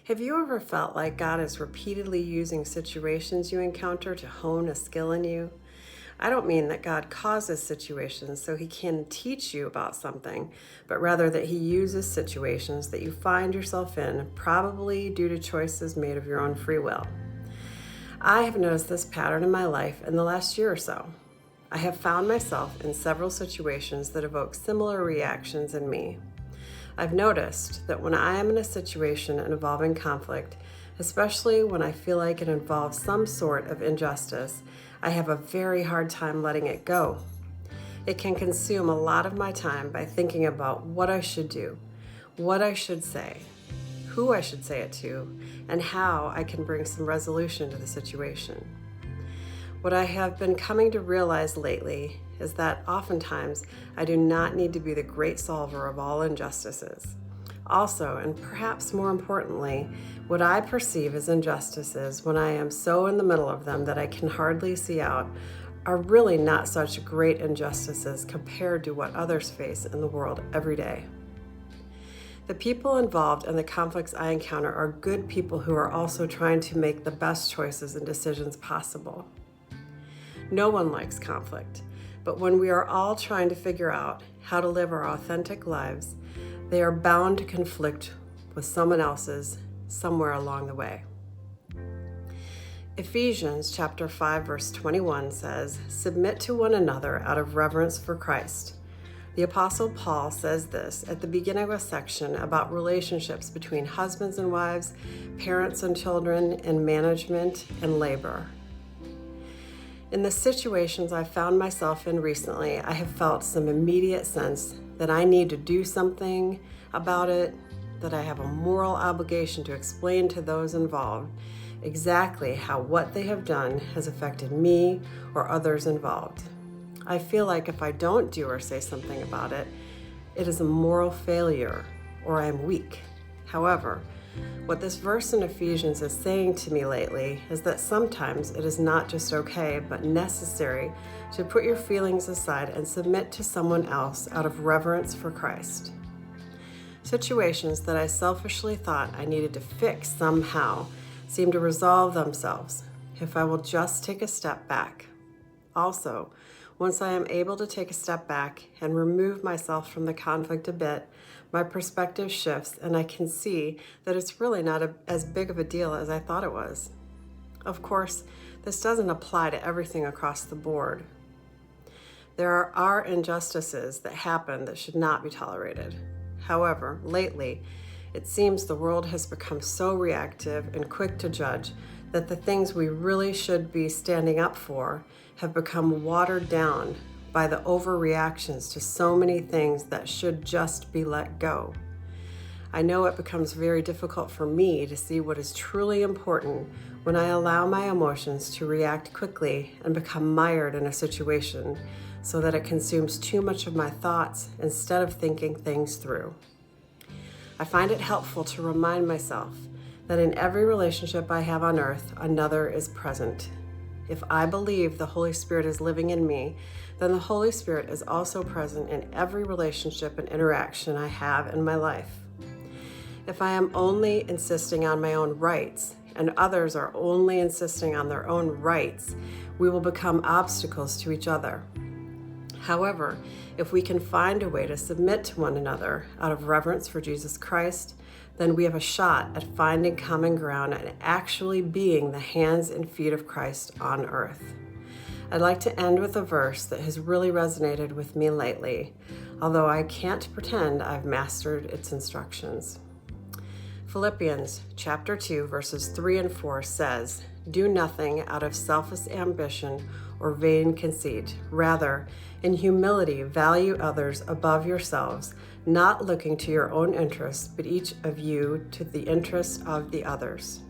Have you ever felt like God is repeatedly using situations you encounter to hone a skill in you? I don't mean that God causes situations so he can teach you about something, but rather that he uses situations that you find yourself in, probably due to choices made of your own free will. I have noticed this pattern in my life in the last year or so. I have found myself in several situations that evoke similar reactions in me. I've noticed that when I am in a situation involving conflict, especially when I feel like it involves some sort of injustice, I have a very hard time letting it go. It can consume a lot of my time by thinking about what I should do, what I should say, who I should say it to, and how I can bring some resolution to the situation. What I have been coming to realize lately is that oftentimes I do not need to be the great solver of all injustices. Also, and perhaps more importantly, what I perceive as injustices when I am so in the middle of them that I can hardly see out are really not such great injustices compared to what others face in the world every day. The people involved in the conflicts I encounter are good people who are also trying to make the best choices and decisions possible. No one likes conflict, but when we are all trying to figure out how to live our authentic lives, they are bound to conflict with someone else's somewhere along the way. Ephesians chapter 5 verse 21 says, "Submit to one another out of reverence for Christ." The Apostle Paul says this at the beginning of a section about relationships between husbands and wives, parents and children, and management and labor. In the situations I've found myself in recently, I have felt some immediate sense that I need to do something about it, that I have a moral obligation to explain to those involved exactly how what they have done has affected me or others involved. I feel like if I don't do or say something about it, it is a moral failure or I'm weak. However, what this verse in Ephesians is saying to me lately is that sometimes it is not just okay, but necessary to put your feelings aside and submit to someone else out of reverence for Christ. Situations that I selfishly thought I needed to fix somehow seem to resolve themselves if I will just take a step back. Also, once I am able to take a step back and remove myself from the conflict a bit, my perspective shifts and I can see that it's really not as big of a deal as I thought it was. Of course, this doesn't apply to everything across the board. There are injustices that happen that should not be tolerated. However, lately, it seems the world has become so reactive and quick to judge that the things we really should be standing up for have become watered down by the overreactions to so many things that should just be let go. I know it becomes very difficult for me to see what is truly important when I allow my emotions to react quickly and become mired in a situation so that it consumes too much of my thoughts instead of thinking things through. I find it helpful to remind myself that in every relationship I have on earth, another is present. If I believe the Holy Spirit is living in me, then the Holy Spirit is also present in every relationship and interaction I have in my life. If I am only insisting on my own rights and others are only insisting on their own rights, we will become obstacles to each other. However, if we can find a way to submit to one another out of reverence for Jesus Christ, then we have a shot at finding common ground and actually being the hands and feet of Christ on earth. I'd like to end with a verse that has really resonated with me lately, although I can't pretend I've mastered its instructions. Philippians chapter 2, verses 3 and 4 says, "Do nothing out of selfish ambition or vain conceit. Rather, in humility, value others above yourselves, not looking to your own interests, but each of you to the interest of the others."